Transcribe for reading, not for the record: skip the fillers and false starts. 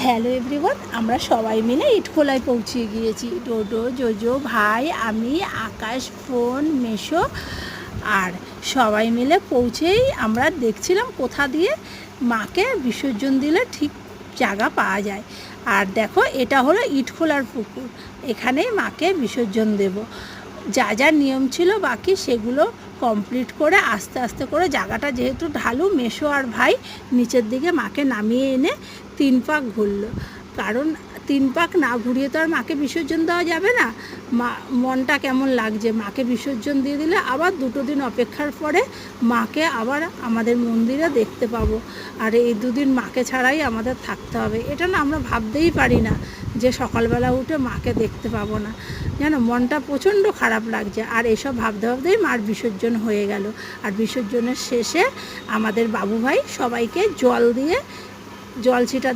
Hello everyone, আমরা সবাই মিলে ইটখোলায় পৌঁছে গিয়েছি। ডোডো, জোজো, ভাই, আমি, আকাশ, ফোন, মেশো আর সবাই মিলে পৌঁছেই আমরা দেখছিলাম কোথা দিয়ে মাকে বিসর্জন দিলে ঠিক জায়গা পাওয়া যায়। আর দেখো, এটা হলো ইটখোলার পুকুর, এখানেই মাকে বিসর্জন দেব। যা যা নিয়ম ছিল বাকি সেগুলো কমপ্লিট করে আস্তে আস্তে করে, জায়গাটা যেহেতু ঢালু, মেশো আর ভাই নিচের দিকে মাকে নামিয়ে এনে 3 পাক ঘুরলো। কারণ 3 পাক না ঘুরিয়ে তো আর মাকে বিসর্জন দেওয়া যাবে না। মনটা কেমন লাগছে, মাকে বিসর্জন দিয়ে দিলে আবার 2 দিন অপেক্ষার পরে মাকে আবার আমাদের মন্দিরে দেখতে পাবো। আর এই 2 দিন মাকে ছাড়াই আমাদের থাকতে হবে। এটা না আমরা ভাবতেই পারি না যে সকালবেলা উঠে মাকে দেখতে পাবো না। যেন মনটা প্রচণ্ড খারাপ লাগছে। আর এসব ভাবতে ভাবতেই মার বিসর্জন হয়ে গেল। আর বিসর্জনের শেষে আমাদের বাবু ভাই সবাইকে জল দিয়ে জল ছিটা